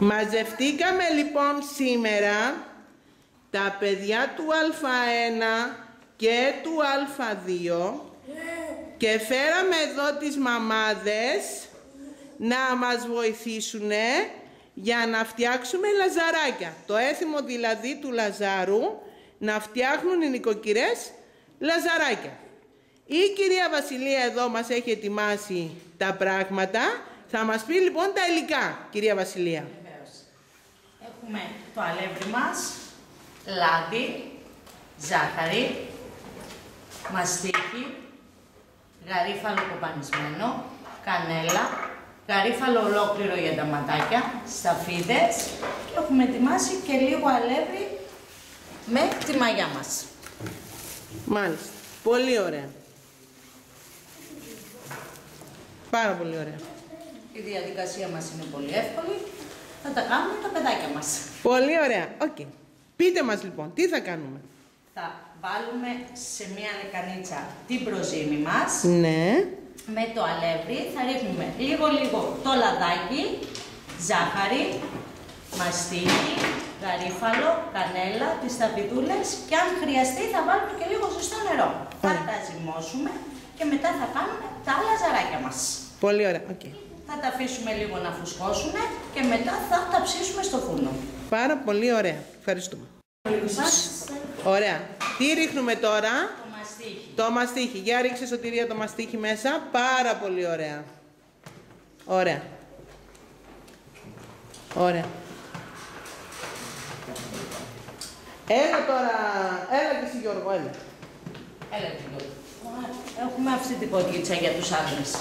Μαζευτήκαμε λοιπόν σήμερα τα παιδιά του Α1 και του Α2 και φέραμε εδώ τις μαμάδες να μας βοηθήσουν για να φτιάξουμε λαζαράκια. Το έθιμο δηλαδή του Λαζάρου, να φτιάχνουν οι νοικοκυρές λαζαράκια. Η κυρία Βασιλεία εδώ μας έχει ετοιμάσει τα πράγματα. Θα μας πει λοιπόν τα υλικά, κυρία Βασιλεία. Βεβαίως. Έχουμε το αλεύρι μας, λάδι, ζάχαρη, μαστίχι, γαρίφαλο κοπανισμένο, κανέλα, γαρίφαλο ολόκληρο για τα ματάκια, σταφίδες και έχουμε ετοιμάσει και λίγο αλεύρι με τη μαγιά μας. Μάλιστα. Πολύ ωραία. Πάρα πολύ ωραία. Η διαδικασία μας είναι πολύ εύκολη. Θα τα κάνουμε τα παιδάκια μας. Πολύ ωραία. Okay. Πείτε μας λοιπόν, τι θα κάνουμε. Θα βάλουμε σε μία λεκανίτσα την προζύμη μας. Ναι. Με το αλεύρι θα ρίχνουμε λίγο το λαδάκι, ζάχαρη, μαστίχι, γαρίφαλο, κανέλα, τις σταφιδούλες και αν χρειαστεί θα βάλουμε και λίγο ζεστό νερό. Θα τα ζυμώσουμε και μετά θα κάνουμε τα λαζαράκια μας. Πολύ ωραία. Okay. Θα τα αφήσουμε λίγο να φουσκώσουν και μετά θα τα ψήσουμε στο φούρνο. Πάρα πολύ ωραία. Ευχαριστούμε. Ωραία. Τι ρίχνουμε τώρα? Το μαστίχι. Το μαστίχι. Για ρίξε Σωτηρία το μαστίχι μέσα. Πάρα πολύ ωραία. Ωραία. Ωραία. Έλα τώρα. Έλα και εσύ Γιώργο, έλα. Έλα και Γιώργο. Έχουμε αυτή την ποτίτσα για τους άντρες.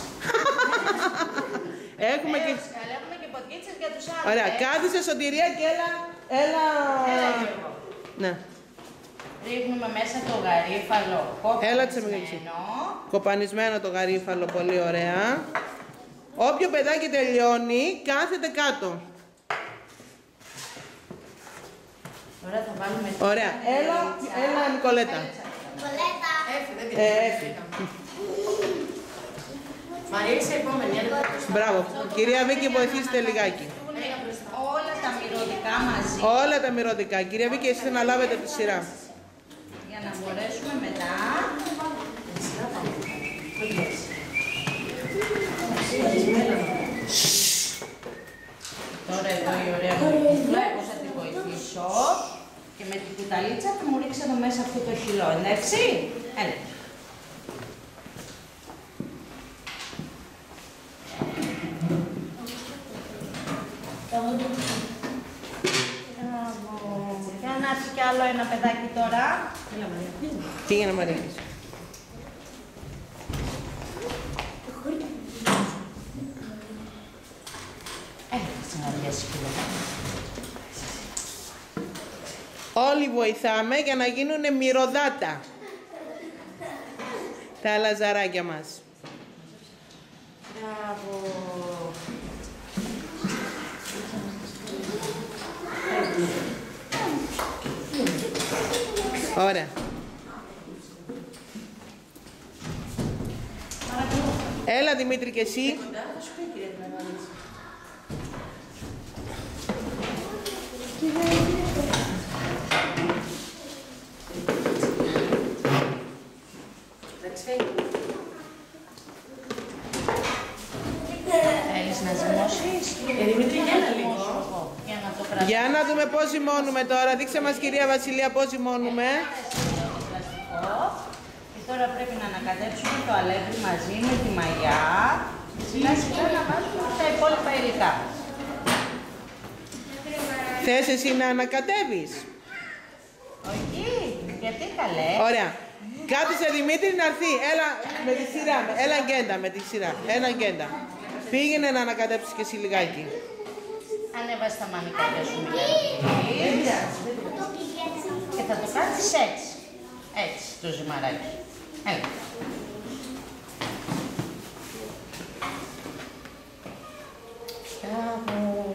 Έχουμε και... Έχουμε και ποτίτσες για τους άντρες. Ωραία. Κάθισε Σωτηρία και έλα. Έλα Γιώργο. Ναι. Ρίχνουμε μέσα το γαρίφαλο κοπανισμένο. Κοπανισμένο το γαρίφαλο, πολύ ωραία. Όποιο παιδάκι τελειώνει, κάθεται κάτω. Τώρα θα βάλουμε... Ωραία. Έλα Νικολέτα. Νικολέτα. Έφη. Μαρίσα, επόμενη. Μπράβο. Κυρία Βίκη, βοηθήστε λιγάκι. Όλα τα μυρωδικά μαζί. Όλα τα μυρωδικά. Κυρία Βίκη, εσείς να λάβετε τη σειρά. Για να μπορέσουμε μετά... Τώρα εδώ η ωραία μου κουτούλα, εγώ θα τη βοηθήσω και με την κουταλίτσα θα μου ρίξει εδώ μέσα αυτό το χυλό, εντάξει? Έλα. Για να έρθει κι άλλο ένα παιδάκι τώρα. Τι για να Μαρία. Όλοι βοηθάμε για να γίνουν μυρωδάτα τα λαζαράκια μας. Μπράβο. Ωραία. Έλα Δημήτρη και εσύ. Θέλεις να ζυμώσεις? Δημήτρη, γέλα λίγο. Για να το κρατήσουμε. Για να δούμε πώς ζυμώνουμε τώρα. Δείξε μας κυρία Βασιλεία πώς ζυμώνουμε. Και τώρα πρέπει να ανακατέψουμε το αλεύρι μαζί με τη μαγιά. Σιγά σιγά να βάζουμε τα υπόλοιπα υλικά. Θες εσύ να ανακατεύεις? Όχι, γιατί καλέ. Ωραία. Κάτσε Δημήτρη να έρθει. Έλα με τη σειρά. Έλα γκέντα με τη σειρά. Έλα γκέντα. Πήγαινε να ανακατέψεις και εσύ λιγάκι. Ανέβασε τα μανικάκια σου και θα το κάνεις έτσι. Έτσι το ζυμαράκι. Έλα. Μπράβο.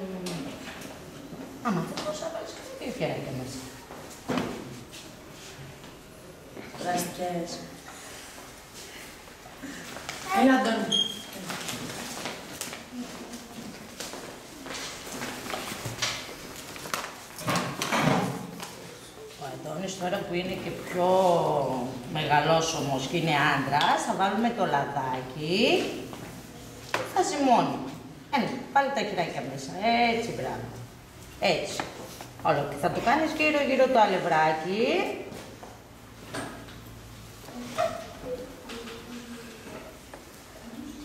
Άμα θες θα βάλεις και δύο φιεράκια μέσα. Κουράστηκες. Έλα Αντώνη. Ο Αντώνης τώρα που είναι και πιο μεγαλόσωμος και είναι άντρας, θα βάλουμε το λαδάκι και θα ζυμώνει. Πάλι τα χειράκια μέσα. Έτσι, μπράβο. Έτσι. Όλο. Και θα το κάνεις γύρω-γύρω το αλευράκι.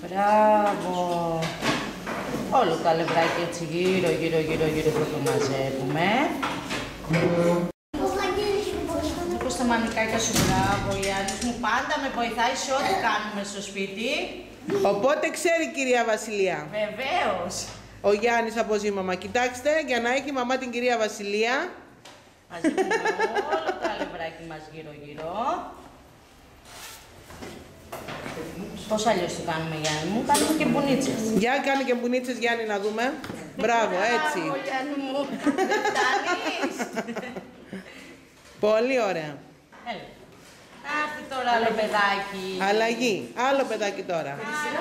Μπράβο. Όλο το αλευράκι έτσι γύρω-γύρω θα το μαζεύουμε. Πώς τα μανικάκια σου, μπράβο, Γιάννης μου, πάντα με βοηθάει σε ό,τι κάνουμε στο σπίτι. Οπότε ξέρει, κυρία Βασιλεία. Βεβαίως. Ο Γιάννης από ζύμωμα. Κοιτάξτε, για να έχει η μαμά την κυρία Βασιλεία. Μαζεύουμε όλο το αλευράκι μας γύρω-γύρω. Πώς αλλιώς το κάνουμε, Γιάννη μου? Κάνουμε και μπουνίτσες. Για κάνε και μπουνίτσες, Γιάννη, να δούμε. Μπράβο, έτσι. Μπράβο, Γιάννη μου. Δεν φτάνεις. Πολύ ωραία. Έλα. Άρθει τώρα άλλο παιδάκι. Αλλαγή. Άλλο παιδάκι τώρα.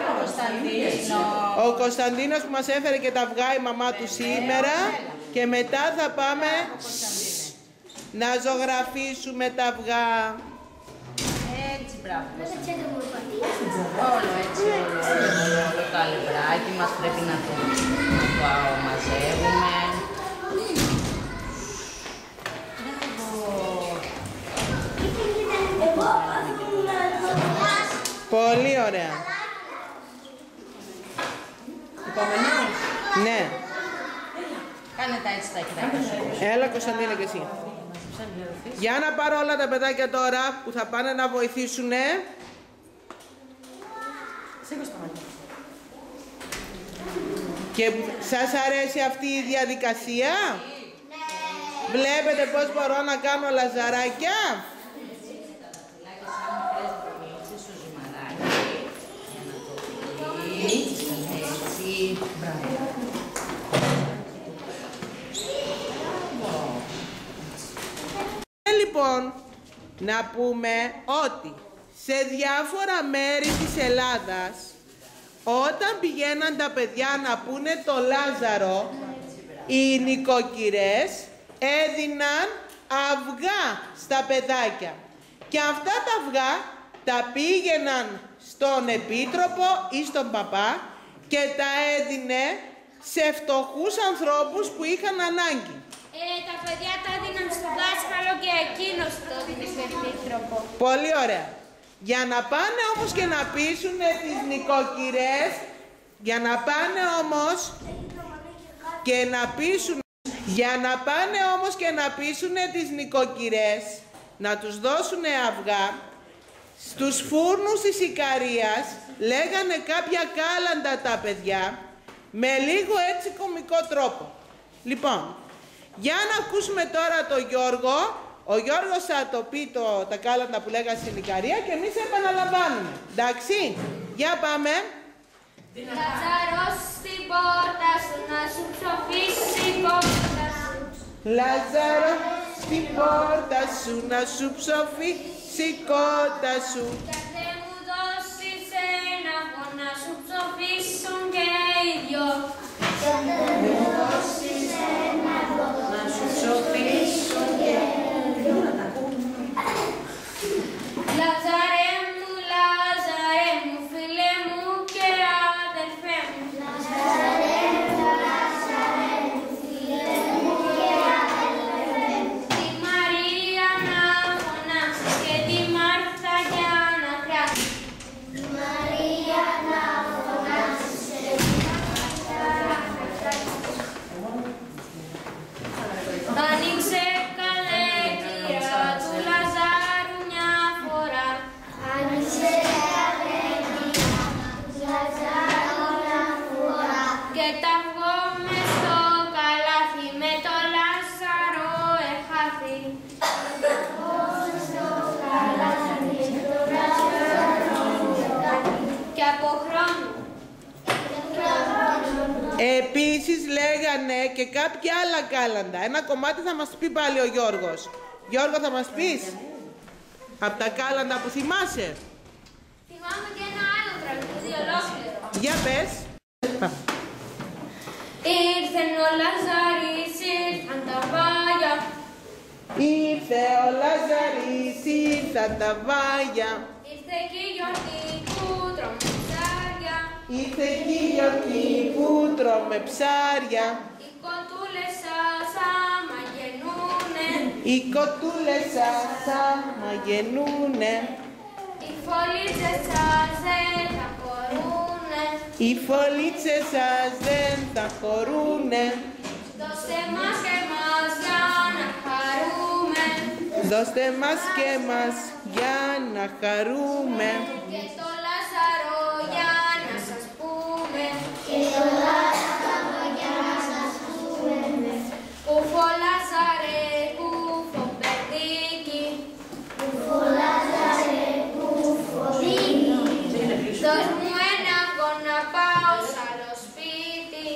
Ο Κωνσταντίνο. Ο Κωνσταντίνος που μας έφερε και τα αυγά η μαμά του σήμερα. Και μετά θα πάμε να ζωγραφίσουμε τα αυγά. Έτσι, μπράβο. Όλο έτσι, όλο το αλευράκι μας πρέπει να το μαζεύουμε. Πολύ ωραία. Επόμενο. Ναι. Κάνε τα έτσι τα χειράκια σου. Έλα, Κωνσταντίνε, και εσύ. Για να πάρω όλα τα παιδάκια τώρα που θα πάνε να βοηθήσουνε. Και σας αρέσει αυτή η διαδικασία? Βλέπετε πώς μπορώ να κάνω λαζαράκια? Λοιπόν, να πούμε ότι σε διάφορα μέρη της Ελλάδας, όταν πηγαίναν τα παιδιά να πούνε το Λάζαρο, οι νοικοκυρές έδιναν αυγά στα παιδάκια. Και αυτά τα αυγά τα πήγαιναν στον επίτροπο ή στον παπά και τα έδινε σε φτωχούς ανθρώπους που είχαν ανάγκη. Τα παιδιά τα έδιναν στον δάσκαλο και εκείνος το έδινε στον επίτροπο. Πολύ ωραία. Για να πάνε όμως και να πείσουν τις νοικοκυρές, για να πάνε όμως και να πείσουν, τις νοικοκυρές να τους δώσουν αυγά, στους φούρνους της Ικαρίας λέγανε κάποια κάλαντα τα παιδιά με λίγο έτσι κωμικό τρόπο. Λοιπόν, για να ακούσουμε τώρα τον Γιώργο. Ο Γιώργος θα το πει τα κάλαντα που λέγανε στην Ικαρία και εμείς επαναλαμβάνουμε. Εντάξει, για πάμε. Λαζαρός στην πόρτα σου να σου ψοφήσει η κότα σου. Λάζαρο στην πόρτα σου να σου ψοφήσει η κότα σου. Και δεν μου δώσεις ένα αυγό να σου ψοφήσουν και οι δυο. Και δεν μου δώσεις ένα αυγό να σου ψοφήσουν και οι δυο. Λαζαρέ μου, φίλε μου και αδελφέ μου. Λαζαρέ μου, φίλε μου και αδελφέ μου. Τη Μαρία να φωνάξει και τη Μάρθα για να κράξει. Τη Μαρία να φωνάξει και τη Μάρθα να κράξει. Άνοιξε καλέ κύρα του Λαζάρου μια φορά. Άνοιξε καλέ κύρα του Λαζάρου μια φορά. Και τα βγω μες στο καλάθι με το Λάζαρο εχάθη. Τα βγω μες στο καλάθι με το Λάζαρο εχάθη. Και από χρόνο. Επίσης λέγανε και κάποια άλλα κάλαντα. Ένα κομμάτι θα μας πει πάλι ο Γιώργος. Γιώργο, θα μας πεις από τα κάλαντα που θυμάσαι? Θυμάμαι και ένα άλλο τραγούδι ολόκληρο. Για πες. Ήρθεν ο Λαζάρης, ήρθαν τα μπάλια. Ήρθε ο Λαζαρής, ήρθαν τα βάγια. Ήρθε και η γιορτή που τρώμε ψάρια. Ήρθε και η γιορτή που τρώμε ψάρια. Οι κοτούλες σας άμα γεννούνε. Οι κοτούλες σας άμα γεννούνε. Οι φωλίτσες σας δεν θα χωρούνε. Οι φωλίτσες σας δεν θα χωρούνε. Δώστε μας και μας για να χαρούμε. Δώστε μας και μας για να χαρούμε. Και το Λάζαρο για να σας πούμε. Κουφό Λάζαρε, κουφό παιδίκι. Δώσ' μου ένα αυγό να πάω σ' άλλο σπίτι.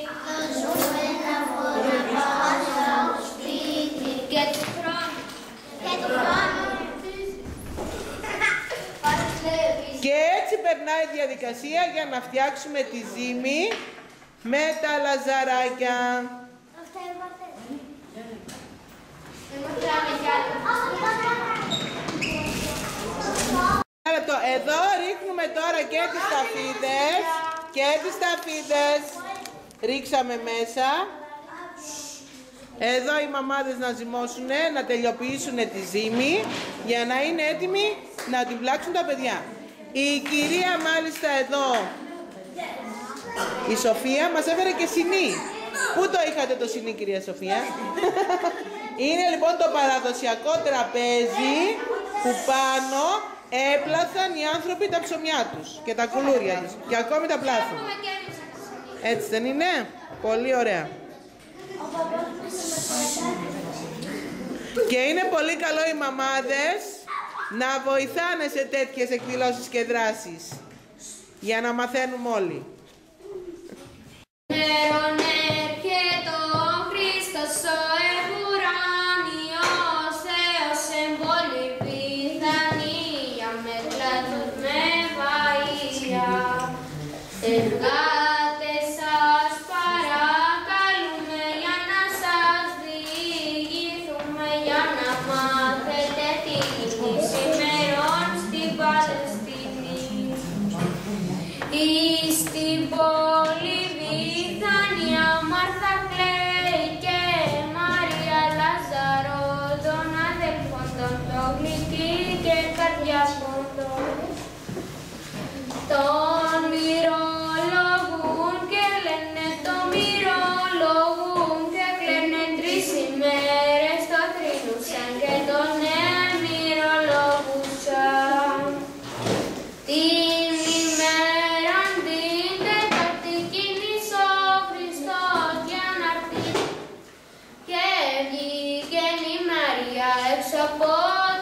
Και του χρόνου. Και έτσι περνάει η διαδικασία για να φτιάξουμε τη ζύμη με τα λαζαράκια. Εδώ ρίχνουμε τώρα και τις ταφίδες. Και τις ταφίδες ρίξαμε μέσα. Εδώ οι μαμάδες να ζυμώσουν, να τελειοποιήσουν τη ζύμη για να είναι έτοιμοι να την πλάξουν τα παιδιά. Η κυρία μάλιστα εδώ, η Σοφία, μας έφερε και σινί. Πού το είχατε το σινί, κυρία Σοφία? Είναι λοιπόν το παραδοσιακό τραπέζι που πάνω έπλαθαν οι άνθρωποι τα ψωμιά τους και τα κουλούρια τους και ακόμη τα πλάθουν. Έτσι δεν είναι? Πολύ ωραία. Και είναι πολύ καλό οι μαμάδες να βοηθάνε σε τέτοιες εκδηλώσεις και δράσεις για να μαθαίνουμε όλοι. Νερον έρχεται ο Χριστός ο Εμπουράνιος, Θεός εμπόλη πιθανία με κλάδους με βαΐα. Εργάτες σας παρακαλούμε για να σας διηγηθούμε, για να μάθετε τι ημερών στην Παλαιστίνη. Στην πόλη Βιθανία Μάρθα κλαίει και Μαρία Λάζαρο των αδελφών των, το γλυκή και καρδιά ποντών. Τον μυρολογούν και λένε, το μυρολογούν και κλαίνε 3 ημέρες το θρηνούσαν και τον εμυρολογούσαν. Την ημέρα την Τετάρτη κίνησε ο Χριστός για να έρθει και βγήκε η Μαρία έξω από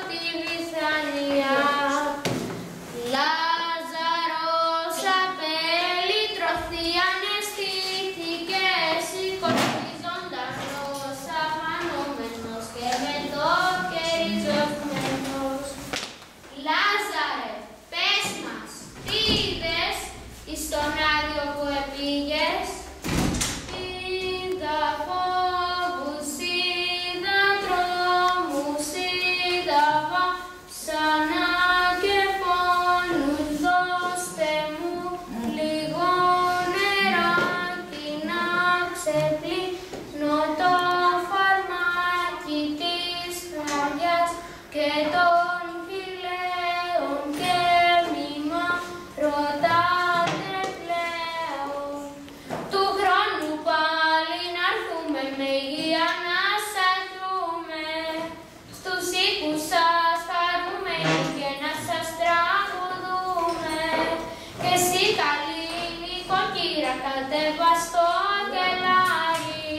τη Βιθανία. Λάζαρος απελυτρωθεί, αναισθήθηκε, σηκώθηκε ζωντανός, αφανόμενος και με το κερί ζωσμένος. Λάζαρε, πες μας, τι είδες εις τον άδειο που επήγες? Είδα φόβους, είδα τρόμους, είδα βάσανα και πόνους. Δώστε μου λίγο νεράκι να ξεπλύνω το φαρμάκι της χαρδιάς και των φιλέων και μη μα ρωτάτε πλέον. Του χρόνου πάλι να έρθουμε με υγεία να σας βρούμε, στους οίκους σας χαρούμενοι και να σας τραγουδούμε. Και εσύ καλή νοικοκύρα κατέβα στο αγγελάρι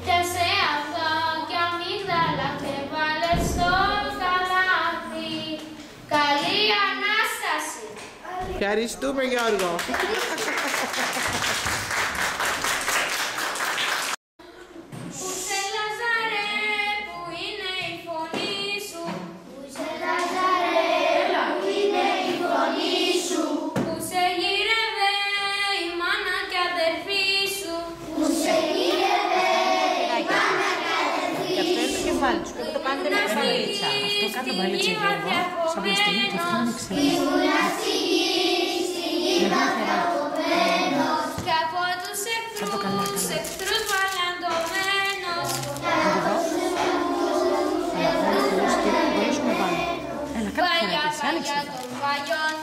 και σε αυτά κι αμύγδαλα και βάλε στο καλάθι. Καλή Ανάσταση! Ευχαριστούμε, Γιώργο. Πού σε Λαζαρέ, πού είναι η φωνή σου? Πού σε Λαζαρέ, πού είναι η φωνή σου? Πού σε γύρευε η μάνα και αδερφή σου? Πού σε γύρευε η μάνα και αδερφή σου? Και αυτό είναι το κεφάλι τους, πρέπει να το κάνετε με γη αδιαπομένος, ήμουνα στη γη αδιαπομένος, και από τους εχθρούς βαλαντωμένος. Παλιά των παλιών,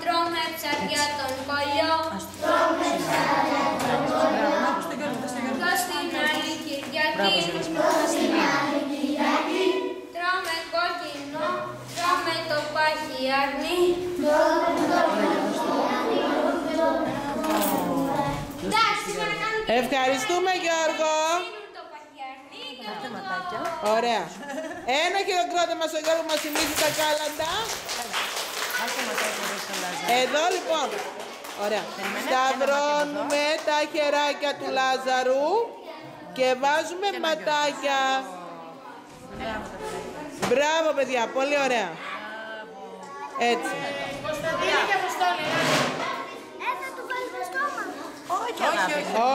τρώμε ψαριά των κολλιών. Δώσ' την άλλη Κυριακή, τρώμε κόκκινο, τρώμε το παχιάρνι. Ευχαριστούμε, Γιώργο. Ωραία. Ένα χειροκρότημα στο Γιώργο που μας θυμίζει τα κάλαντα. Εδώ λοιπόν. Ωραία. Σταυρώνουμε τα χεράκια του Λάζαρου και βάζουμε ματάκια. Μπράβο, παιδιά. Πολύ ωραία. Έτσι. Θα του βάλει το στόμα.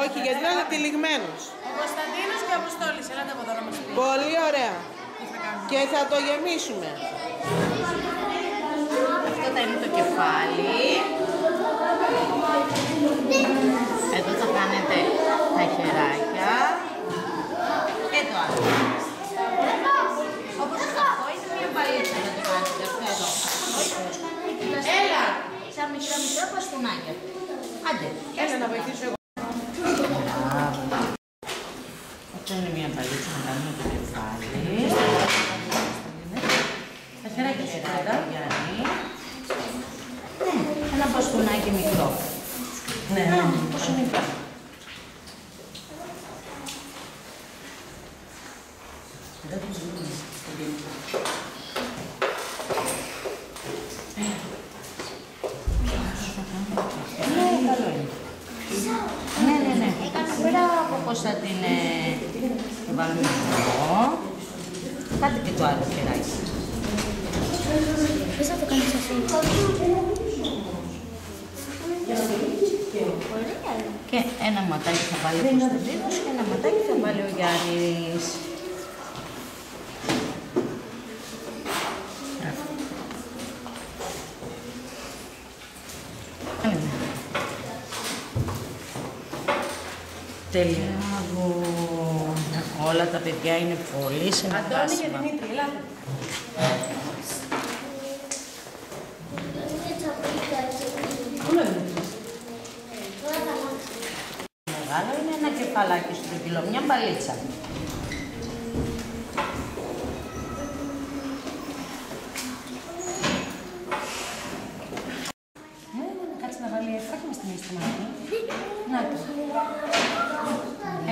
Όχι, γιατί είναι τυλιγμένος. Ο Κωνσταντίνος και ο Αποστόλης, ελάτε από εδώ να μας πείτε. Πολύ ωραία. Και θα το γεμίσουμε. Αυτό θα είναι το κεφάλι. Εδώ θα κάνετε τα χεράκια. Και το άλλο. Όπως αυτό είναι μια μπαλίτσα να το κάνετε. Αυτό εδώ. Έλα! Σαν μικρά παστούνάκια. Άντε. Έλα να βοηθήσω εγώ. Αυτό είναι μια μπαλίτσα να κάνουμε το κεφάλι. Τα χεράκια σου τώρα, Γιάννη. Ένα μπαστούνάκι μικρό. Ναι. Πόσο μικρό. Ναι. Μπράβο, Κωνσταντίνε. Το βάλουμε εδώ. Κάτε και το άλλο χεράκι. Πώς θα το κάνεις εσύ? Και ένα ματάκι θα βάλει ο Κωνσταντίνος και ένα ματάκι θα βάλει ο Γιάννης. Τέλεια. Όλα τα παιδιά είναι πολύ συνεργάσιμα. Αντώνη και Δημήτρη, ελάτε. Μεγάλο είναι ένα κεφαλάκι στο κιλό, μια μπαλίτσα. Κάτσε να βάλει εφράκι μες στη μέση του μάτι. Να το.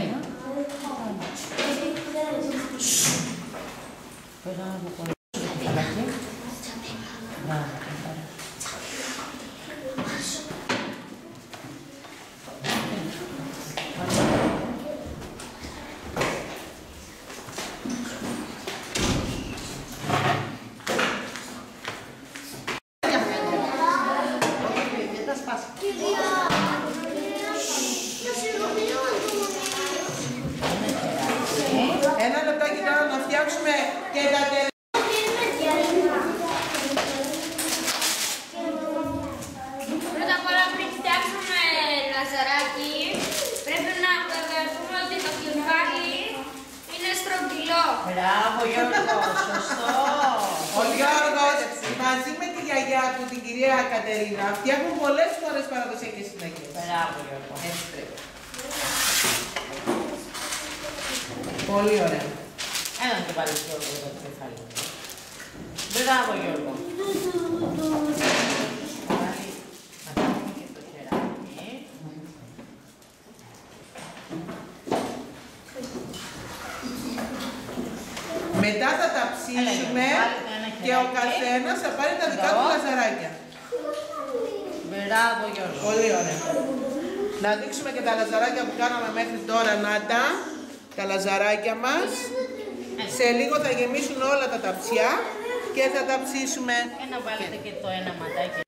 Έλα. Μπράβο, πολύ. Κεφαλάκι. Μπράβο, κεφαλάκι. Ένα λεπτάκι τώρα να φτιάξουμε και τα τελευταία. Πρώτα απ' όλα πριν φτιάξουμε λαζαράκι, πρέπει να βεβαιωθούμε ότι το κεφάλι είναι στρογγυλό. Μπράβο, Γιώργο, σωστό. Ο Γιώργος μαζί με τη γιαγιά του, την κυρία Κατερίνα, φτιάχνουν πολλές φορές παραδοσιακές συνέχειες. Μπράβο, Γιώργο. Έτσι πρέπει. Πολύ ωραία. Έλα να το βάλεις, Γιώργο, εδώ το κεφάλι. Μπράβο, Γιώργο. Να κάνουμε και το χεράκι. Μετά θα τα ψήσουμε και ο καθένας θα πάρει τα δικά του λαζαράκια. Μπράβο, Γιώργο. Πολύ ωραία. Να δείξουμε και τα λαζαράκια που κάναμε μέχρι τώρα, να τα λαζαράκια μας. Σε λίγο θα γεμίσουν όλα τα ταψιά και θα τα ψήσουμε. Και να βάλετε και το ένα ματάκι.